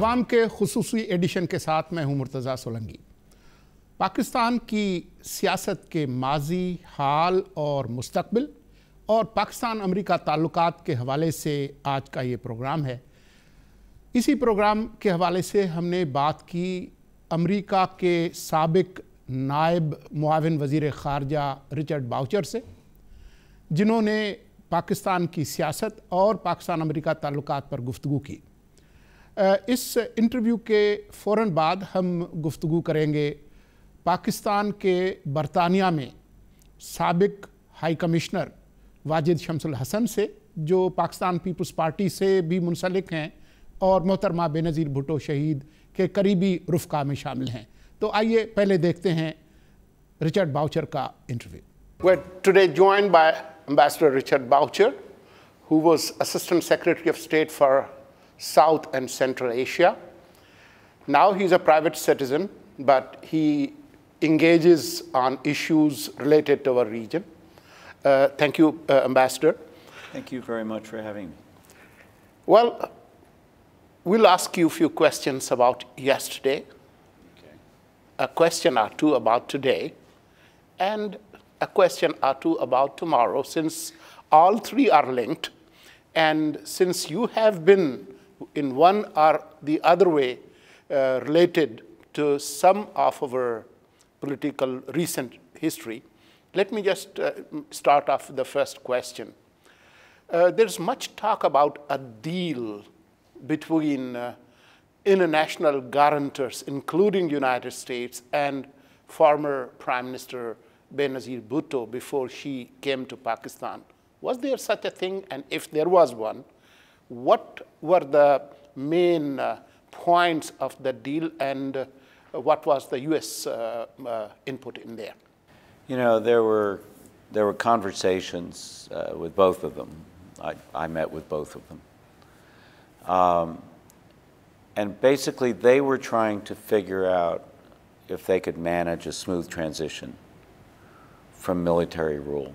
अवाम के खुसूसी एडिशन के साथ मैं हूं मुर्तज़ा सोलंकी। पाकिस्तान की सियासत के माजी, हाल और मुस्तकबिल और पाकिस्तान अमेरिका ताल्लुकात के हवाले से आज का ये प्रोग्राम है। इसी प्रोग्राम के हवाले से हमने बात की अमेरिका के साबिक नायब मुआविन वज़ीर ख़ारजा रिचर्ड बाउचर से, जिन्होंने पाकिस्तान की सियासत और पाकिस्तान अमेरिका ताल्लुकात पर गुफ्तगू की। इस इंटरव्यू के फ़ौरन बाद हम गुफ्तगू करेंगे पाकिस्तान के बरतानिया में साबिक हाई कमिश्नर वाजिद शमसुल हसन से, जो पाकिस्तान पीपल्स पार्टी से भी मुंसलिक हैं और मोहतरमा बेनज़ीर भुट्टो शहीद के करीबी रुफ़का में शामिल हैं। तो आइए पहले देखते हैं रिचर्ड बाउचर का interview. We're today joined by Ambassador Richard Boucher, who was Assistant Secretary of State for South and Central Asia. Now he's a private citizen, but he engages on issues related to our region. Thank you, Ambassador. Thank you very much for having me. Well, we'll ask you a few questions about yesterday, a question or two about today, and a question or two about tomorrow, since all three are linked. And since you have been in one or the other way related to some of our political recent history, let me just start off with the first question. There's much talk about a deal between international guarantors, including United States, and former Prime Minister Benazir Bhutto before she came to Pakistan. Was there such a thing? And if there was one, what were the main points of the deal, and what was the U.S. Input in there? You know, there were conversations with both of them. I met with both of them. And basically, they were trying to figure out if they could manage a smooth transition from military rule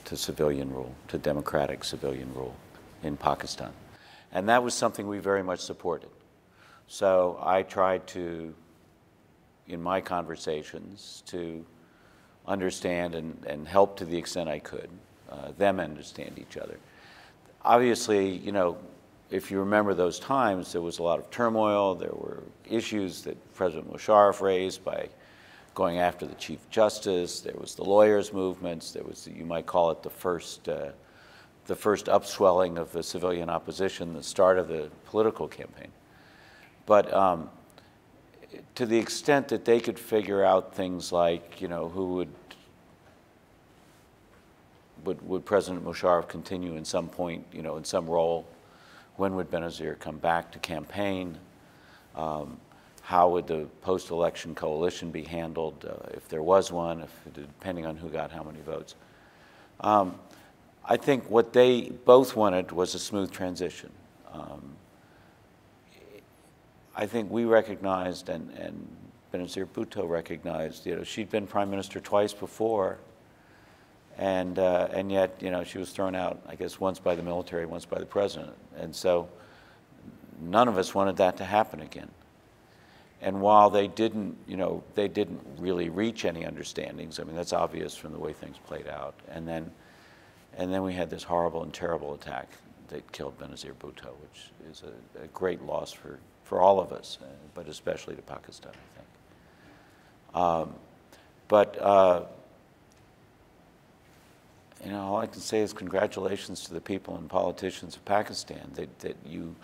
to civilian rule, to democratic civilian rule in Pakistan. And that was something we very much supported. So I tried to, in my conversations, to understand and help to the extent I could, them understand each other. Obviously, you know, if you remember those times, there was a lot of turmoil. There were issues that President Musharraf raised by going after the Chief Justice. There was the lawyers' movements. There was, you might call it, the first upswelling of the civilian opposition, the start of the political campaign. But to the extent that they could figure out things like, you know, who would President Musharraf continue in some point, you know, in some role? When would Benazir come back to campaign? How would the post-election coalition be handled, if there was one, depending on who got how many votes? I think what they both wanted was a smooth transition. I think we recognized, and Benazir Bhutto recognized, you know, she'd been prime minister twice before, and yet, you know, she was thrown out, I guess, once by the military, once by the president. And so none of us wanted that to happen again. And while they didn't, you know, they didn't really reach any understandings, I mean, that's obvious from the way things played out. And then we had this horrible and terrible attack that killed Benazir Bhutto, which is a great loss for all of us, but especially to Pakistan, I think. You know, all I can say is congratulations to the people and politicians of Pakistan that you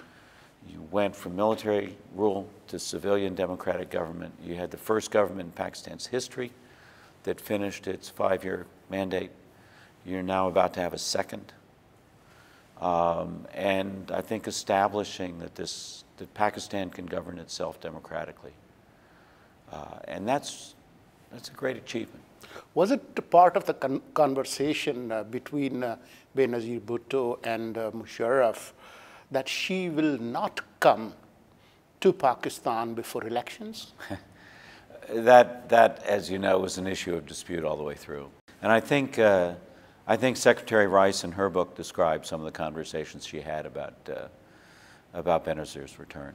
went from military rule to civilian democratic government. You had the first government in Pakistan's history that finished its 5-year mandate. You're now about to have a second. And I think establishing that Pakistan can govern itself democratically. And that's a great achievement. Was it part of the conversation between Benazir Bhutto and Musharraf that she will not come to Pakistan before elections? That, as you know, was an issue of dispute all the way through. And I think Secretary Rice in her book described some of the conversations she had about Benazir's return.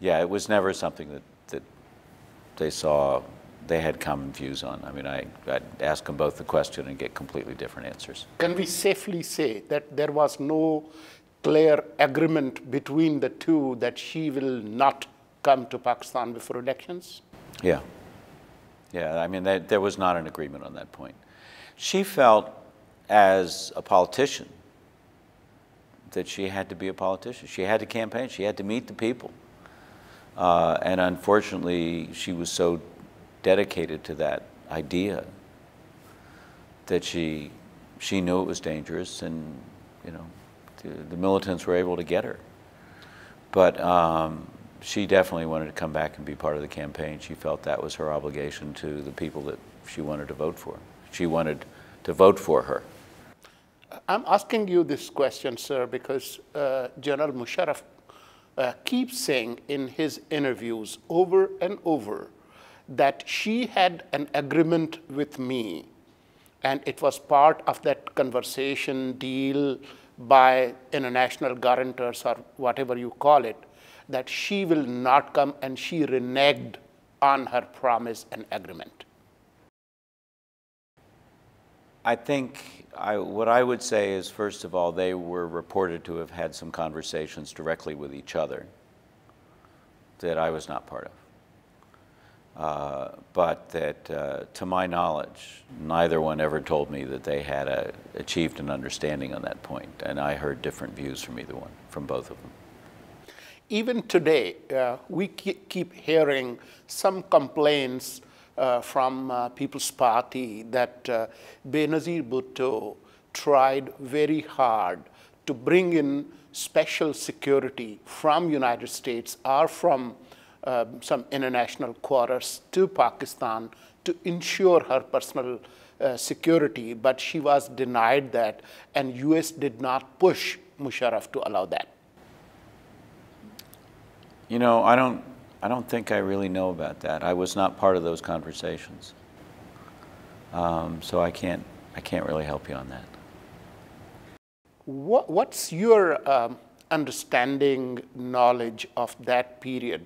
Yeah, it was never something that they saw they had common views on. I mean, I'd ask them both the question and get completely different answers. Can we safely say that there was no clear agreement between the two that she will not come to Pakistan before elections? Yeah. Yeah, I mean, there was not an agreement on that point. She felt, as a politician, that she had to be a politician. She had to campaign. She had to meet the people. And unfortunately, she was so dedicated to that idea that she knew it was dangerous, and you know, the militants were able to get her. But she definitely wanted to come back and be part of the campaign. She felt that was her obligation to the people that she wanted to vote for. She wanted to vote for her. I'm asking you this question, sir, because General Musharraf keeps saying in his interviews over and over that she had an agreement with me, and it was part of that conversation deal by international guarantors or whatever you call it, that she will not come, and she reneged on her promise and agreement. I think what I would say is, first of all, they were reported to have had some conversations directly with each other that I was not part of. But that, to my knowledge, neither one ever told me that they had achieved an understanding on that point, and I heard different views from either one, from both of them. Even today, we keep hearing some complaints from People's Party that Benazir Bhutto tried very hard to bring in special security from United States or from some international quarters to Pakistan to ensure her personal security, but she was denied that, and US did not push Musharraf to allow that. You know, I don't think I really know about that. I was not part of those conversations, so I can't really help you on that. What's your understanding, knowledge of that period?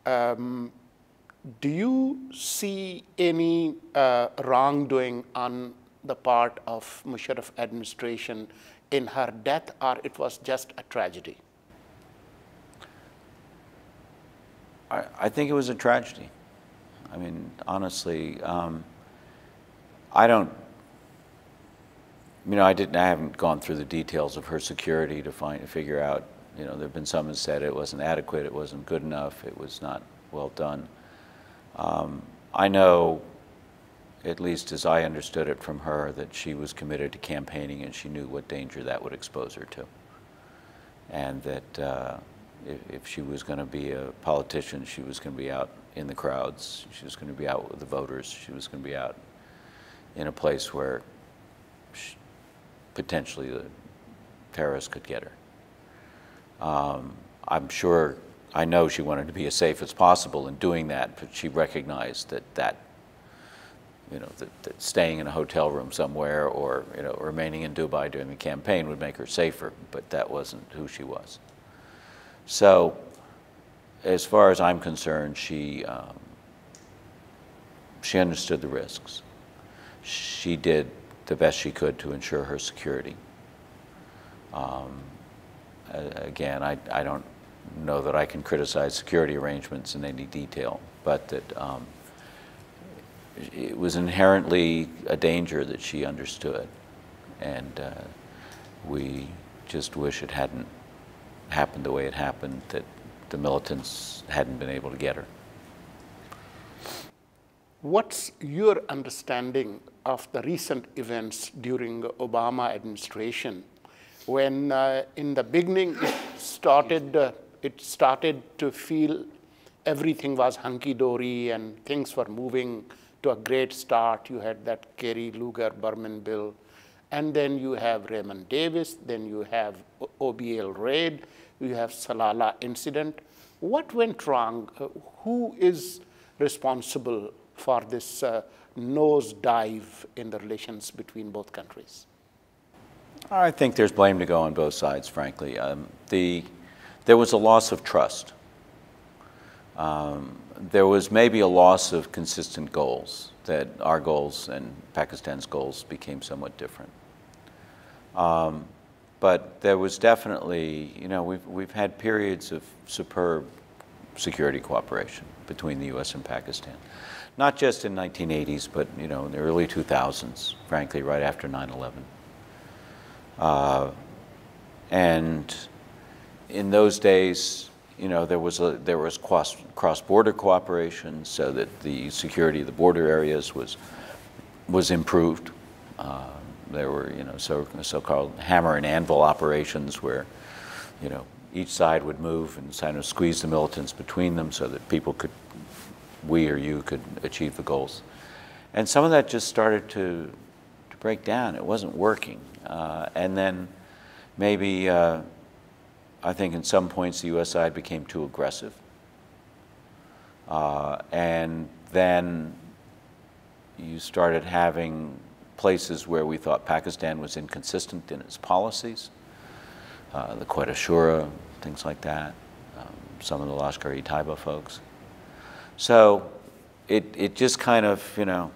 Do you see any wrongdoing on the part of Musharraf administration in her death, or it was just a tragedy? I think it was a tragedy. I mean, honestly, I don't, you know, I haven't gone through the details of her security to figure out, you know, there have been some who said it wasn't adequate, it wasn't good enough, it was not well done. I know, at least as I understood it from her, that she was committed to campaigning and she knew what danger that would expose her to. And that if she was going to be a politician, she was going to be out in the crowds, she was going to be out with the voters, she was going to be out in a place where potentially the terrorists could get her. I'm sure, I know she wanted to be as safe as possible in doing that, but she recognized that you know, that staying in a hotel room somewhere or, you know, remaining in Dubai during the campaign would make her safer, but that wasn't who she was. So, as far as I'm concerned, she understood the risks. She did the best she could to ensure her security. Again, I don't know that I can criticize security arrangements in any detail, but that it was inherently a danger that she understood, and we just wish it hadn't happened the way it happened, that the militants hadn't been able to get her. What's your understanding of the recent events during the Obama administration, when in the beginning it started to feel everything was hunky-dory and things were moving to a great start? You had that Kerry Lugar-Berman bill, and then you have Raymond Davis, then you have OBL raid, you have Salalah incident. What went wrong? Who is responsible for this nosedive in the relations between both countries? I think there's blame to go on both sides, frankly. The there was a loss of trust. There was maybe a loss of consistent goals, that our goals and Pakistan's goals became somewhat different. But there was definitely, you know, we've had periods of superb security cooperation between the U.S. and Pakistan. Not just in 1980s, but, you know, in the early 2000s, frankly, right after 9/11. And in those days, you know, there was cross-border cooperation, so that the security of the border areas was improved. There were, you know, so-called hammer and anvil operations where, you know, each side would move and kind of squeeze the militants between them so that people could, we or you could achieve the goals. And some of that just started to break down. It wasn't working. And then maybe, I think in some points the U.S. side became too aggressive. And then you started having places where we thought Pakistan was inconsistent in its policies, the Quetta Shura, things like that, some of the Lashkar-e-Taiba folks. So it just kind of, you know,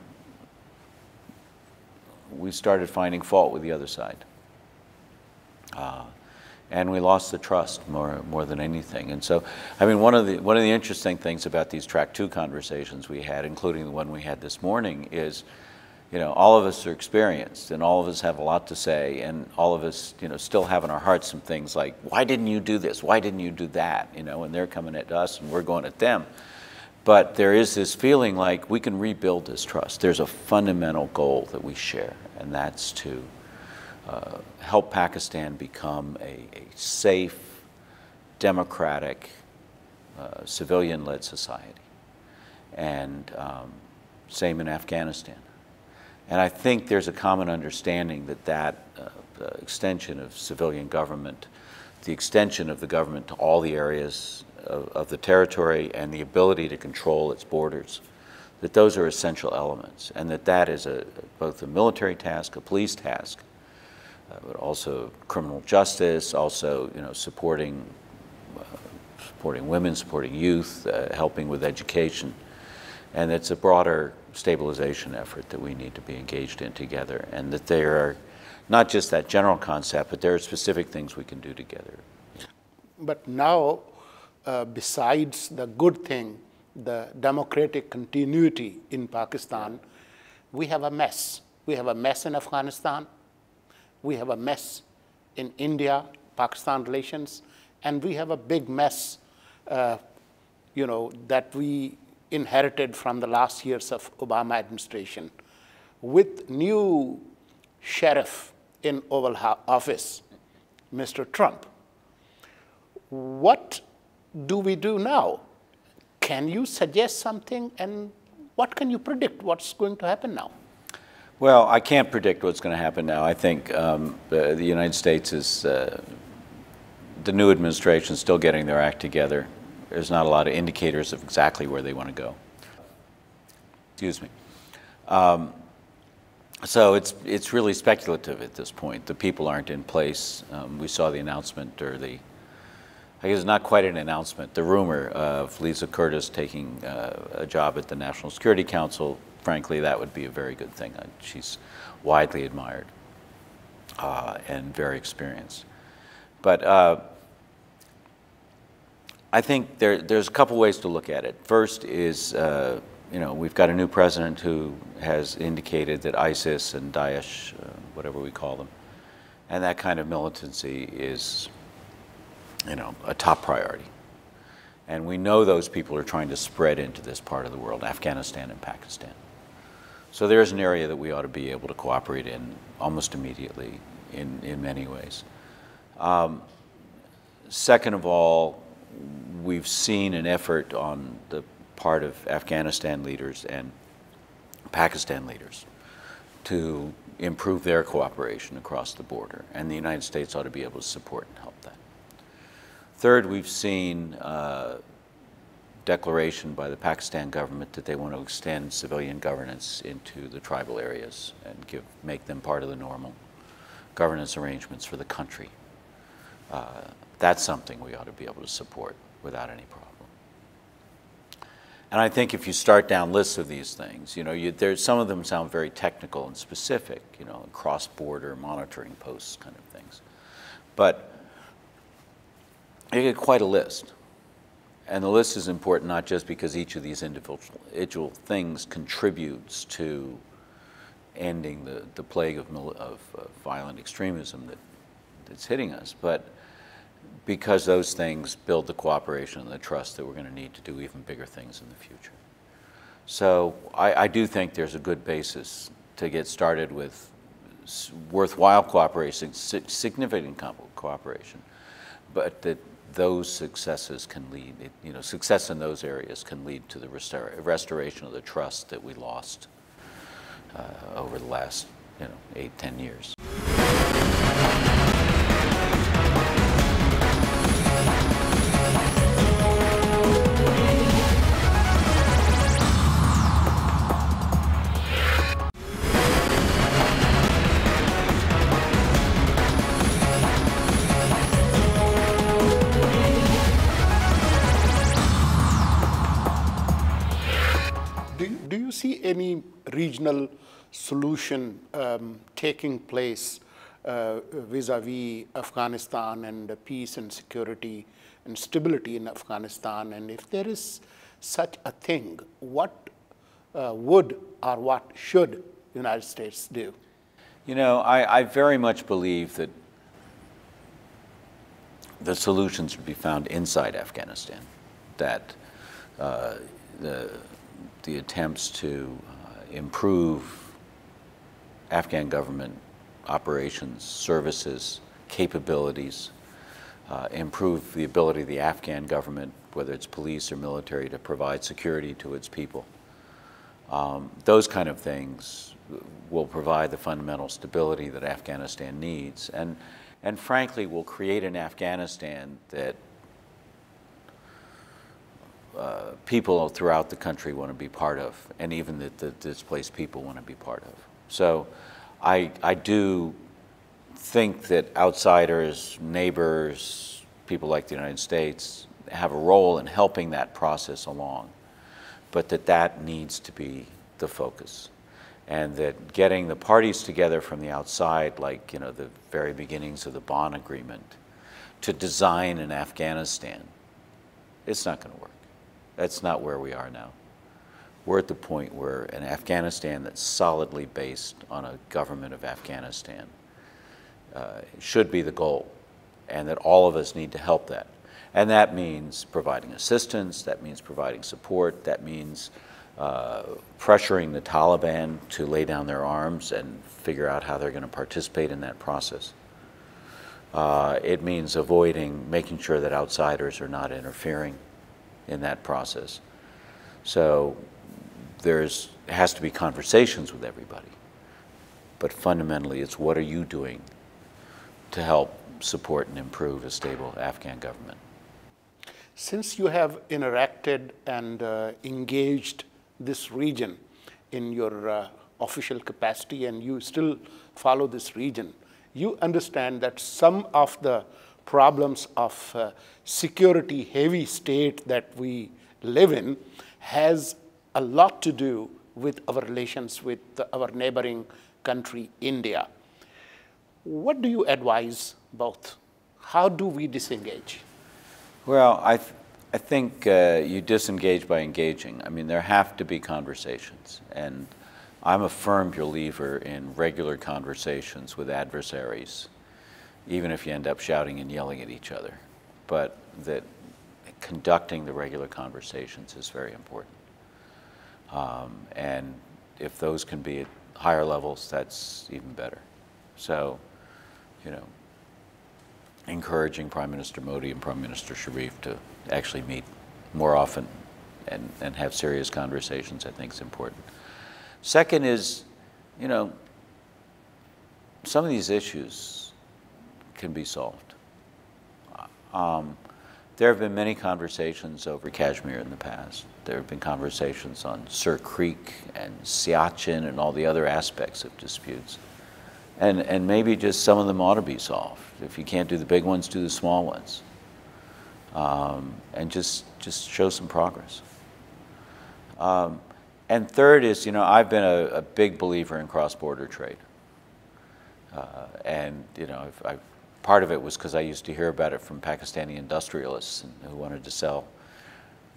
we started finding fault with the other side. And we lost the trust more than anything. And so, I mean, one of the interesting things about these Track 2 conversations we had, including the one we had this morning, is, you know, all of us are experienced, and all of us have a lot to say, and all of us, you know, still have in our hearts some things like, why didn't you do this? Why didn't you do that? You know, and they're coming at us, and we're going at them. But there is this feeling like we can rebuild this trust. There's a fundamental goal that we share, and that's to help Pakistan become a safe, democratic, civilian-led society. And same in Afghanistan. And I think there's a common understanding that the extension of civilian government, the extension of the government to all the areas of the territory, and the ability to control its borders, that those are essential elements, and that is both a military task, a police task, but also criminal justice, also, you know, supporting women, supporting youth, helping with education. And it's a broader stabilization effort that we need to be engaged in together, and that there are not just that general concept, but there are specific things we can do together. But now, besides the good thing, the democratic continuity in Pakistan, we have a mess. We have a mess in Afghanistan. We have a mess in India-Pakistan relations. And we have a big mess, you know, that we inherited from the last years of Obama administration. With new sheriff in Oval Office, Mr. Trump, what do we do now? Can you suggest something, and what can you predict what's going to happen now? Well, I can't predict what's going to happen now. I think the United States is, the new administration is still getting their act together. There's not a lot of indicators of exactly where they want to go. Excuse me. So it's really speculative at this point. The people aren't in place. We saw the announcement, or I guess it's not quite an announcement, the rumor of Lisa Curtis taking a job at the National Security Council. Frankly, that would be a very good thing. She's widely admired and very experienced. But I think there's a couple ways to look at it. First is, you know, we've got a new president who has indicated that ISIS and Daesh, whatever we call them, and that kind of militancy is, you know, a top priority. And we know those people are trying to spread into this part of the world, Afghanistan and Pakistan. So there's an area that we ought to be able to cooperate in almost immediately in many ways. Second of all, we've seen an effort on the part of Afghanistan leaders and Pakistan leaders to improve their cooperation across the border, and the United States ought to be able to support and help that. Third, we've seen declaration by the Pakistan government that they want to extend civilian governance into the tribal areas and make them part of the normal governance arrangements for the country. that's something we ought to be able to support without any problem. And I think if you start down lists of these things, some of them sound very technical and specific, cross-border monitoring posts kind of things. But you get quite a list. And the list is important not just because each of these individual things contributes to ending the plague of violent extremism that's hitting us, but because those things build the cooperation and the trust that we're going to need to do even bigger things in the future. So I do think there's a good basis to get started with worthwhile cooperation, significant cooperation, but that those successes can lead, success in those areas can lead to the restoration of the trust that we lost over the last 8-10 years. Do you see any regional solution taking place vis-a-vis Afghanistan and peace and security and stability in Afghanistan? And if there is such a thing, what would or what should the United States do? I very much believe that the solutions would be found inside Afghanistan, that the attempts to improve Afghan government operations, services, capabilities, improve the ability of the Afghan government, whether it's police or military, to provide security to its people. Those kind of things will provide the fundamental stability that Afghanistan needs, and frankly will create an Afghanistan that people throughout the country want to be part of, and even that the displaced people want to be part of. So I do think that outsiders, neighbors, people like the United States have a role in helping that process along, but that needs to be the focus. And that getting the parties together from the outside, like the very beginnings of the Bonn Agreement, to design an Afghanistan, it's not going to work. That's not where we are now. We're at the point where an Afghanistan that's solidly based on a government of Afghanistan should be the goal, and that all of us need to help that. And that means providing assistance, that means providing support, that means pressuring the Taliban to lay down their arms and figure out how they're going to participate in that process. It means making sure that outsiders are not interfering in that process. So has to be conversations with everybody. But fundamentally, it's what are you doing to help support and improve a stable Afghan government? Since you have interacted and engaged this region in your official capacity, and you still follow this region, you understand that some of the problems of security-heavy state that we live in has a lot to do with our relations with our neighboring country, India. What do you advise both? How do we disengage? Well, I think you disengage by engaging. I mean, there have to be conversations, and I'm a firm believer in regular conversations with adversaries, even if you end up shouting and yelling at each other, but that conducting the regular conversations is very important. And if those can be at higher levels, that's even better. So, encouraging Prime Minister Modi and Prime Minister Sharif to actually meet more often and have serious conversations, I think is important. Second is, some of these issues can be solved. There have been many conversations over Kashmir in the past. There have been conversations on Sir Creek and Siachen and all the other aspects of disputes. And maybe just some of them ought to be solved. If you can't do the big ones, do the small ones. and just show some progress. And third is, I've been a big believer in cross-border trade. And, part of it was because I used to hear about it from Pakistani industrialists who wanted to sell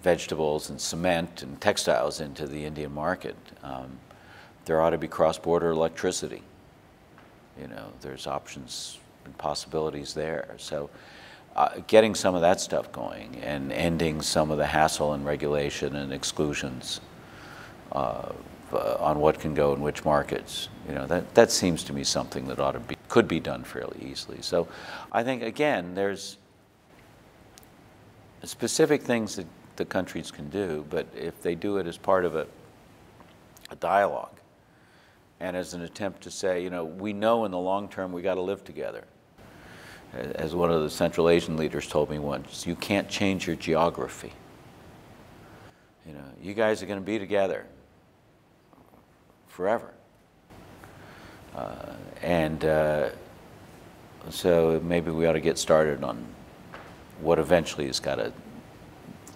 vegetables and cement and textiles into the Indian market. There ought to be cross-border electricity. There's options and possibilities there. So getting some of that stuff going and ending some of the hassle and regulation and exclusions on what can go in which markets, that seems to me something that could be done fairly easily. So I think, again, there's specific things that the countries can do, but if they do it as part of a dialogue and as an attempt to say, we know in the long term we got to live together. As one of the Central Asian leaders told me once, you can't change your geography. You guys are going to be together forever. So maybe we ought to get started on what eventually has got to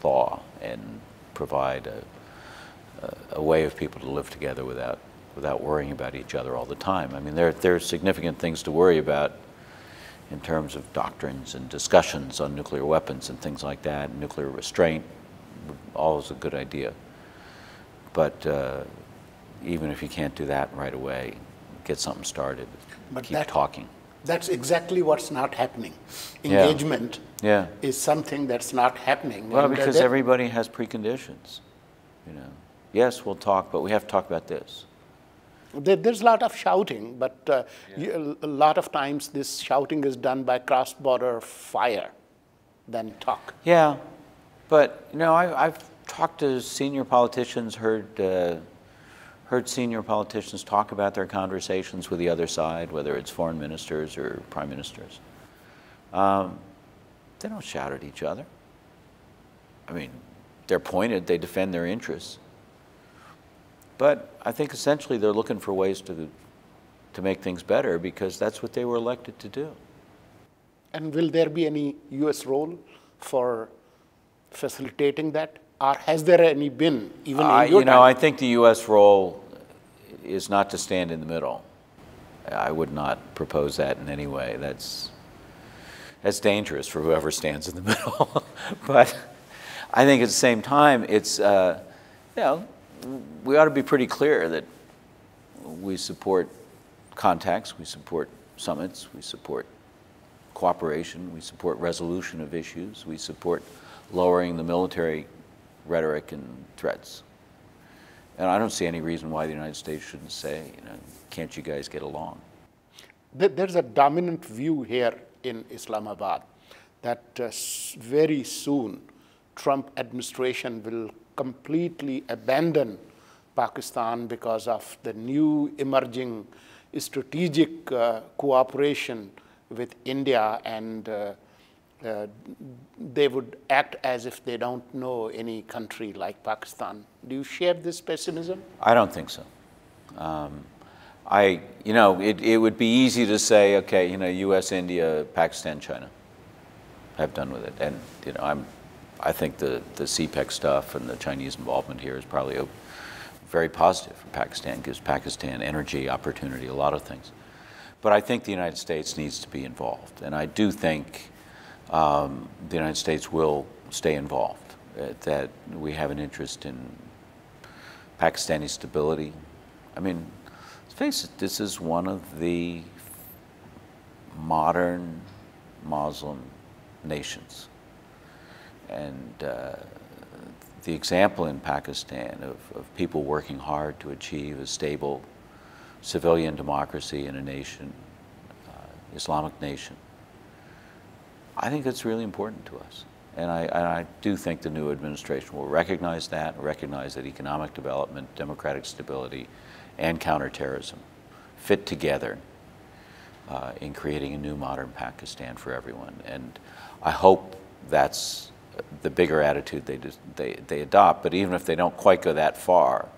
thaw and provide a way of people to live together without worrying about each other all the time. I mean, there are significant things to worry about in terms of doctrines and discussions on nuclear weapons and things like that. Nuclear restraint, always a good idea. But even if you can't do that right away, get something started. But keep talking. That's exactly what's not happening. Engagement is something that's not happening. Well, because everybody has preconditions. Yes, we'll talk, but we have to talk about this. There's a lot of shouting, but a lot of times this shouting is done by cross-border fire than talk. Yeah, but I've talked to senior politicians, heard senior politicians talk about their conversations with the other side, whether it's foreign ministers or prime ministers. They don't shout at each other. I mean, they're pointed, they defend their interests. But I think essentially they're looking for ways to make things better because that's what they were elected to do. And will there be any U.S. role for facilitating that? Or has there any been, even in your time? I think the U.S. role is not to stand in the middle. I would not propose that in any way. That's dangerous for whoever stands in the middle. But I think at the same time, it's, we ought to be pretty clear that we support contacts, we support summits, we support cooperation, we support resolution of issues, we support lowering the military rhetoric and threats. And I don't see any reason why the United States shouldn't say, can't you guys get along? There's a dominant view here in Islamabad that very soon Trump administration will completely abandon Pakistan because of the new emerging strategic cooperation with India, and they would act as if they don't know any country like Pakistan. Do you share this pessimism? I don't think so. It would be easy to say, okay, U.S., India, Pakistan, China. Have done with it, and I think the CPEC stuff and the Chinese involvement here is probably very positive for Pakistan. Gives Pakistan energy, opportunity, a lot of things. But I think the United States needs to be involved, and I do think the United States will stay involved. That we have an interest in Pakistani stability. I mean, let's face it, this is one of the modern Muslim nations. And the example in Pakistan of people working hard to achieve a stable civilian democracy in a nation, Islamic nation, I think that's really important to us. And I do think the new administration will recognize that economic development, democratic stability, and counterterrorism fit together in creating a new modern Pakistan for everyone. And I hope that's the bigger attitude they adopt. But even if they don't quite go that far,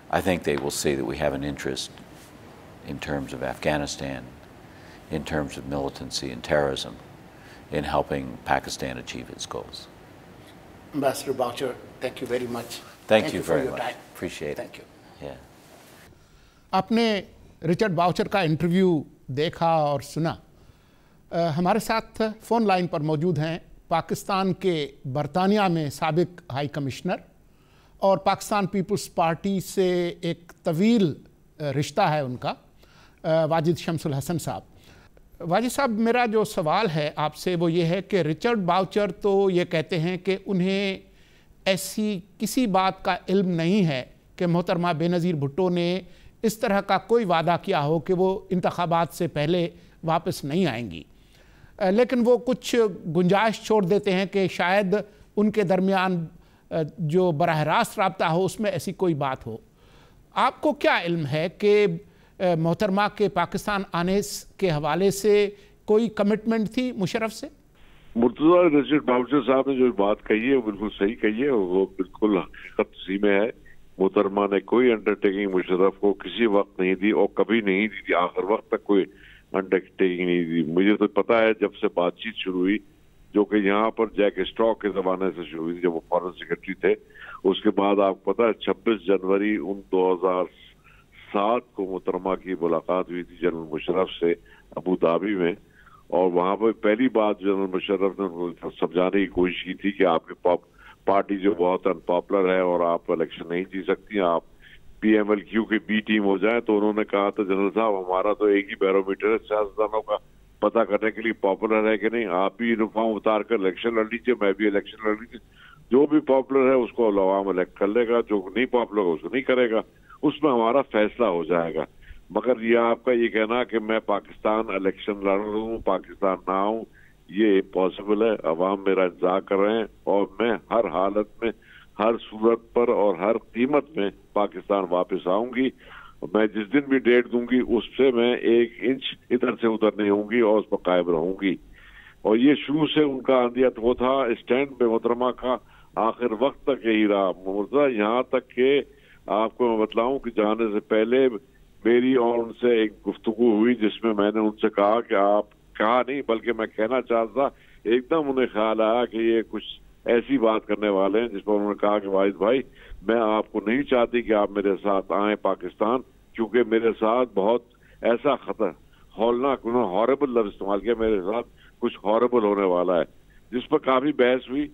I think they will see that we have an interest in terms of Afghanistan, in terms of militancy and terrorism, in helping Pakistan achieve its goals. Ambassador Boucher, thank you very much. Thank you for very your much. time. Appreciate Thank it. you. Yeah. आपने Richard voucher का interview देखा और सुना। हमारे साथ phone line पर मौजूद हैं पाकिस्तान के बरतानिया में साबिक हाई कमिश्नर और पाकिस्तान पीपल्स पार्टी से एक तवील रिश्ता है उनका, वाजिद शमसुल हसन साहब। वाजिद साहब, मेरा जो सवाल है आपसे वो ये है कि रिचर्ड बाउचर तो ये कहते हैं कि उन्हें ऐसी किसी बात का इल्म नहीं है कि मोहतरमा बेनज़ीर भुट्टो ने इस तरह का कोई वादा किया हो कि वो इंतखाबात से पहले वापस नहीं आएंगी, लेकिन वो कुछ गुंजाइश छोड़ देते हैं कि शायद उनके दरमियान जो बराह रास्त रब्ता हो उसमें ऐसी कोई बात हो। आपको क्या इल्म है कि मोहतरमा के पाकिस्तान आने के हवाले से कोई कमिटमेंट थी मुशर्रफ से? मुर्तज़ा रिचर्ड बाउचर साहब ने जो बात कही है वो बिल्कुल सही कही है, वो बिल्कुल हकीकत उसी में है। मोहतरमा ने कोई अंडरटेकिंग मुशर्रफ को किसी वक्त नहीं दी और कभी नहीं दी थी, आखिर वक्त तक कोई अंडरटेकिंग नहीं दी। मुझे तो पता है जब से बातचीत शुरू हुई, जो कि यहाँ पर जैक स्टॉक के ज़माने से शुरू हुई थी जब वो फॉरेन सेक्रेटरी थे, उसके बाद आपको पता है 26 जनवरी 2007 को मोहतरमा की मुलाकात हुई थी जनरल मुशर्रफ से अबू धाबी में, और वहाँ पर पहली बात जनरल मुशर्रफ ने उनको समझाने की कोशिश की थी कि आपकी पार्टी जो बहुत अनपॉपुलर है और आप इलेक्शन नहीं जीत सकती, आप PMLQ की बी टीम हो जाए। तो उन्होंने कहा था जनरल साहब हमारा तो एक ही बैरोमीटर है सियासतदानों का पता करने के लिए पॉपुलर है कि नहीं, आप भी यूनिफॉर्म उतार कर इलेक्शन लड़ लीजिए, मैं भी इलेक्शन लड़ लीजिए, जो भी पॉपुलर है उसको अवाम इलेक्ट कर लेगा, जो नहीं पॉपुलर है उसको नहीं करेगा, उसमें हमारा फैसला हो जाएगा। मगर ये आपका ये कहना कि मैं पाकिस्तान इलेक्शन लड़ रहा हूँ, पाकिस्तान ना आऊँ, ये इम्पॉसिबल है। अवाम मेरा इंतजार कर रहे हैं और मैं हर हालत में, हर सूरत पर और हर कीमत में पाकिस्तान वापस आऊंगी। मैं जिस दिन भी डेट दूंगी उससे मैं 1 इंच इधर से उधर नहीं होंगी और उस पर कायम रहूंगी। और ये शुरू से उनका अंदियत वो था, स्टैंड पे मोहतरमा का आखिर वक्त तक यही रहा। मुर्तज़ा यहाँ तक के आपको मैं बतलाऊं कि जाने से पहले मेरी और उनसे एक गुफ्तगू हुई जिसमें मैंने उनसे कहा कि आप कहा नहीं बल्कि मैं कहना चाहता, एकदम उन्हें ख्याल आया कि ये कुछ ऐसी बात करने वाले हैं, जिस पर उन्होंने कहा कि वाहिद भाई मैं आपको नहीं चाहती कि आप मेरे साथ आएं पाकिस्तान, क्योंकि मेरे साथ बहुत ऐसा खतर हौलनाक, उन्होंने हॉरेबल लफ्ज इस्तेमाल किया, मेरे साथ कुछ हॉरेबल होने वाला है, जिस पर काफी बहस हुई।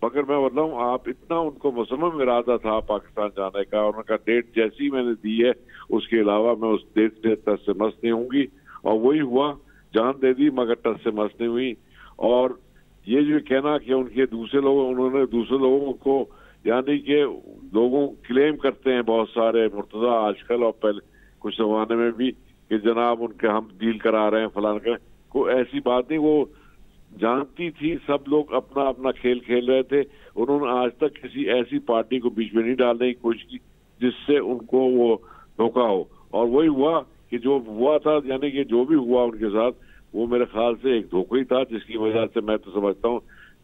मगर मैं बताऊं आप इतना उनको मुसम्मम इरादा था पाकिस्तान जाने का, और उनका डेट जैसी मैंने दी है उसके अलावा मैं उस डेट से टस से मस नहीं होंगी, और वही हुआ, जान दे दी मगर टस से मस नहीं हुई। और ये जो कहना कि उनके दूसरे लोगों, उन्होंने दूसरे लोगों को, यानी कि लोगों क्लेम करते हैं बहुत सारे मुर्तज़ा आजकल और पहले कुछ जमाने में भी कि जनाब उनके हम डील करा रहे हैं फलान का, कोई ऐसी बात नहीं। वो जानती थी, सब लोग अपना अपना खेल खेल रहे थे। उन्होंने आज तक किसी ऐसी पार्टी को बीच में नहीं डालने की कोशिश की जिससे उनको वो धोखा हो, और वही हुआ कि जो हुआ था, यानी कि जो भी हुआ उनके साथ वो मेरे ख्याल से एक धोखा ही था, जिसकी वजह से मैं तो समझता हूँ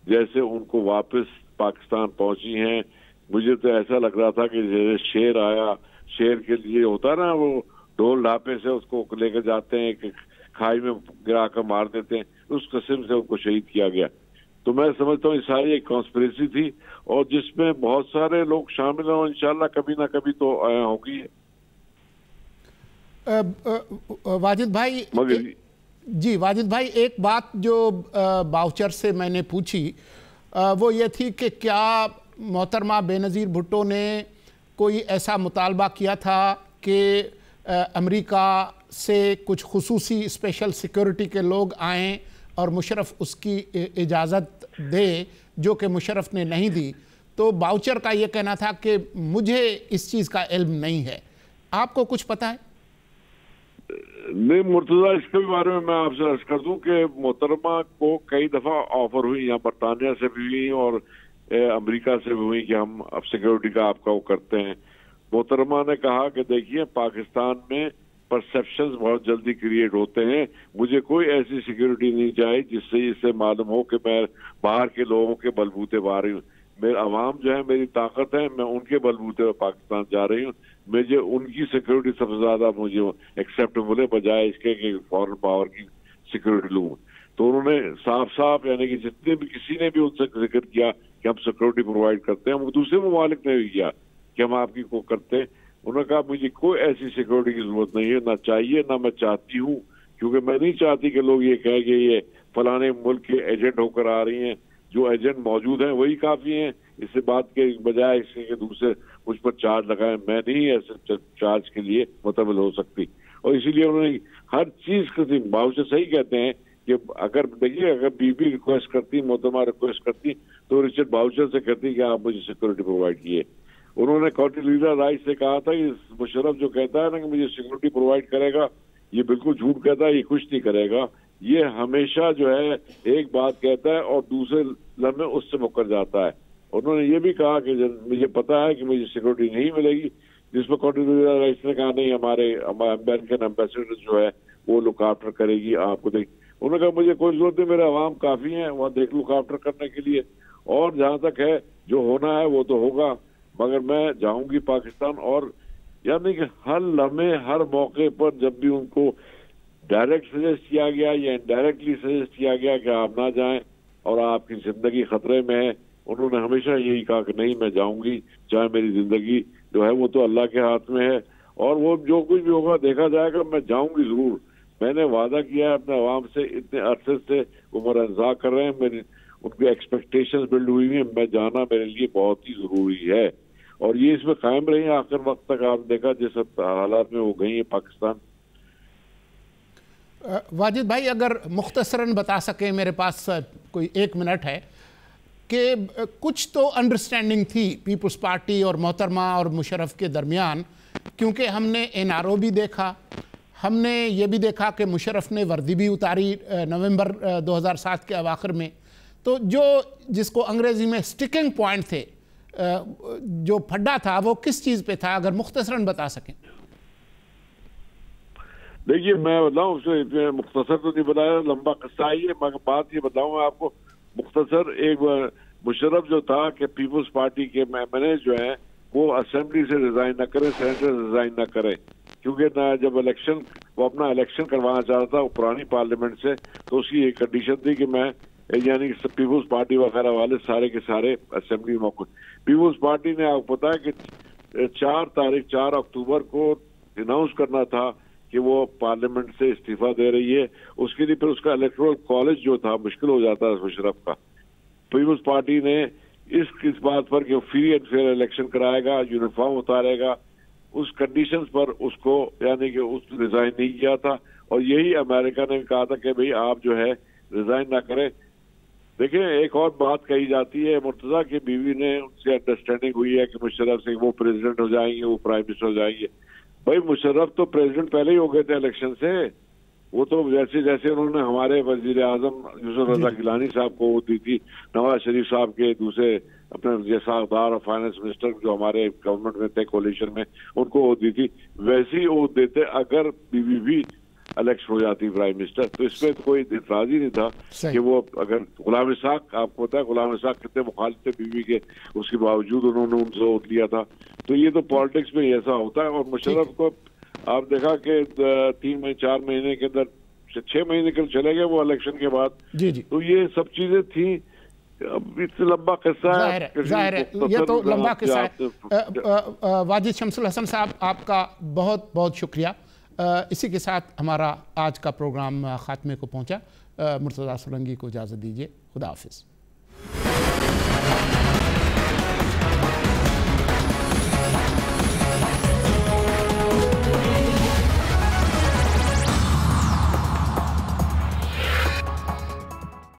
जैसे उनको वापस पाकिस्तान पहुंची हैं, मुझे तो ऐसा लग रहा था कि जैसे शेर आया, शेर के लिए होता ना वो ढोल ढापे से उसको लेकर जाते हैं, खाई में गिरा कर मार देते हैं, उस किस्म से उनको शहीद किया गया। तो मैं समझता हूँ ये सारी एक कॉन्स्पिरेसी थी और जिसमें बहुत सारे लोग शामिल हैं, इंशाल्लाह कभी ना कभी तो आया होगी। वाजिद भाई जी, वाजिद भाई, एक बात जो बाउचर से मैंने पूछी वो ये थी कि क्या मोहतरमा बेनज़ीर भुट्टो ने कोई ऐसा मुतालबा किया था कि अमेरिका से कुछ खुसूसी स्पेशल सिक्योरिटी के लोग आएं और मुशर्रफ उसकी इजाज़त दे, जो कि मुशर्रफ ने नहीं दी। तो बाउचर का ये कहना था कि मुझे इस चीज़ का इल्म नहीं है। आपको कुछ पता है? नहीं मुर्तज़ा, इसके बारे में मैं आपसे अर्ज कर दूं कि मोहतरमा को कई दफ़ा ऑफर हुई, यहाँ बरतानिया से भी हुई और अमेरिका से भी हुई कि हम अब सिक्योरिटी का आपका वो करते हैं। मोहतरमा ने कहा कि देखिए पाकिस्तान में परसेप्शंस बहुत जल्दी क्रिएट होते हैं, मुझे कोई ऐसी सिक्योरिटी नहीं चाहिए जिससे इससे मालूम हो कि मैं बाहर के लोगों के बलबूते बाहर हूँ। मेरे अवाम जो है मेरी ताकत है, मैं उनके बलबूते पर पाकिस्तान जा रही हूँ। मुझे उनकी सिक्योरिटी सबसे ज्यादा मुझे एक्सेप्टेबल है, बजाय इसके कि फॉरेन पावर की सिक्योरिटी लूँ। तो उन्होंने साफ साफ यानी कि जितने भी किसी ने भी उनसे जिक्र किया कि हम सिक्योरिटी प्रोवाइड करते हैं, वो दूसरे ममालिक ने भी किया कि हम आपकी को करते हैं, उन्होंने कहा मुझे कोई ऐसी सिक्योरिटी की जरूरत नहीं है, ना चाहिए, ना मैं चाहती हूँ, क्योंकि मैं नहीं चाहती कि लोग ये कहें कि ये फलाने मुल्क के एजेंट होकर आ रही हैं, जो एजेंट मौजूद हैं वही काफी हैं, इससे बात के बजाय इसके के दूसरे मुझ पर चार्ज लगाए, मैं नहीं ऐसे चार्ज के लिए मुतमिल हो सकती। और इसीलिए उन्होंने हर चीज करती, बावजूद सही कहते हैं कि अगर देखिए अगर बीबी रिक्वेस्ट करती, मोहतरमा रिक्वेस्ट करती, तो रिचर्ड बाउचर से कहती कि आप मुझे सिक्योरिटी प्रोवाइड किए। उन्होंने कॉन्डोलीजा राइस से कहा था कि मुशर्रफ जो कहता है ना कि मुझे सिक्योरिटी प्रोवाइड करेगा, ये बिल्कुल झूठ कहता है, ये कुछ नहीं करेगा, ये हमेशा जो है एक बात कहता है और दूसरे लम्हे उससे मुकर जाता है। उन्होंने ये भी कहा कि मुझे पता है कि मुझे सिक्योरिटी नहीं मिलेगी, जिस पर कॉन्डोलीजा राइस ने कहा नहीं हमारे अमेरिकन एम्बेसडर जो है वो लुक आफ्टर करेगी आपको। देख उन्होंने कहा मुझे कोई जरूरत नहीं, मेरे अवाम काफी हैं वहाँ देख लुक आफ्टर करने के लिए, और जहाँ तक है जो होना है वो तो होगा, मगर मैं जाऊंगी पाकिस्तान। और यानी कि हर लम्हे हर मौके पर जब भी उनको डायरेक्ट सजेस्ट किया गया या इनडायरेक्टली सजेस्ट किया गया कि आप ना जाएं और आपकी जिंदगी खतरे में है, उन्होंने हमेशा यही कहा कि नहीं मैं जाऊंगी, चाहे मेरी जिंदगी जो है वो तो अल्लाह के हाथ में है, और वो जो कुछ भी होगा देखा जाएगा, मैं जाऊंगी जरूर। मैंने वादा किया है अपने अवाम से, इतने अरसे से वो मेरा इंतजार कर रहे हैं, मेरी उनकी एक्सपेक्टेशंस बिल्ड हुई हैं, मैं जाना मेरे लिए बहुत ही जरूरी है, और ये इसमें कायम रही है आखिर वक्त तक। आप देखा जिस हालात में वो गई है पाकिस्तान। वाजिद भाई अगर मुख्तसरन बता सके, मेरे पास कोई 1 मिनट है, कि कुछ तो अंडरस्टैंडिंग थी पीपल्स पार्टी और मोहतरमा और मुशर्रफ के दरमियान, क्योंकि हमने NRO भी देखा, हमने ये भी देखा कि मुशर्रफ ने वर्दी भी उतारी नवंबर 2007 के अवाखिर में, तो जो जिसको अंग्रेज़ी में स्टिकिंग पॉइंट थे, जो फड्डा था वो किस चीज़ पे था, अगर मुख्तसरन बता सकें। देखिए मैं बताऊँ, उसमें मुख्तसर तो नहीं बताया, लंबा किस्सा ही है, मगर बात ये बताऊँ मैं आपको मुख्तसर। एक मुशर्रफ जो था कि पीपल्स पार्टी के मेंबर जो हैं वो असेंबली से रिजाइन न करें, सेनेट से रिजाइन न करें, क्योंकि ना जब इलेक्शन वो अपना इलेक्शन करवाना चाहता था पार्लियामेंट पार्लियामेंट से, तो उसकी एक कंडीशन थी कि मैं यानी कि पीपल्स पार्टी वगैरह वाले सारे के सारे असेंबली में मौजूद। पीपल्स पार्टी ने आपको पता है कि 4 अक्टूबर को अनाउंस करना था कि वो पार्लियामेंट से इस्तीफा दे रही है, उसके लिए फिर उसका इलेक्टोरल कॉलेज जो था मुश्किल हो जाता है मुशर्रफ का। पीपल्स पार्टी ने इस बात पर कि फ्री एंड फेयर इलेक्शन कराएगा, यूनिफॉर्म उतारेगा, उस कंडीशंस पर उसको यानी कि उस रिजाइन नहीं किया था, और यही अमेरिका ने कहा था कि भाई आप जो है रिजाइन ना करें। देखिए एक और बात कही जाती है, मुर्तजा की बीवी ने उनसे अंडरस्टैंडिंग हुई है कि मुशर्रफ से वो प्रेसिडेंट हो जाएंगे, वो प्राइम मिनिस्टर हो जाएंगे। भाई मुशर्रफ तो प्रेसिडेंट पहले ही हो गए थे इलेक्शन से, वो तो जैसे जैसे उन्होंने हमारे वजीर आजम यूसुफ रजा गिलानी साहब को वोट दी थी, नवाज शरीफ साहब के दूसरे अपने जैसादार और फाइनेंस मिनिस्टर जो हमारे गवर्नमेंट में थे कोalition में, उनको वोट दी थी, वैसे ही वोट देते अगर बीवी भी इलेक्शन हो जाती प्राइम मिनिस्टर। तो इसमें तो कोई इतराज ही नहीं था कि वो अगर गुलाम इसाक, आपको पता है गुलाम इसाक कितने मुखालिफ थे बीवी के, उसके बावजूद उन्होंने उनसे वोट लिया था। तो ये तो पॉलिटिक्स में ऐसा होता है। और मुशर्रफ को आप देखा कि 4 महीने के अंदर 6 महीने के चले गए वो इलेक्शन के बाद। जी जी, तो ये सब चीजें थी। अब इतना लंबा किस्सा है, जाहिर है ये तो लंबा किस्सा है। वाजिद शमसुल हसन साहब आपका बहुत बहुत शुक्रिया। इसी के साथ हमारा आज का प्रोग्राम खात्मे को पहुंचा। मुर्तज़ा सोलंकी को इजाज़त दीजिए। खुदा हाफिज़।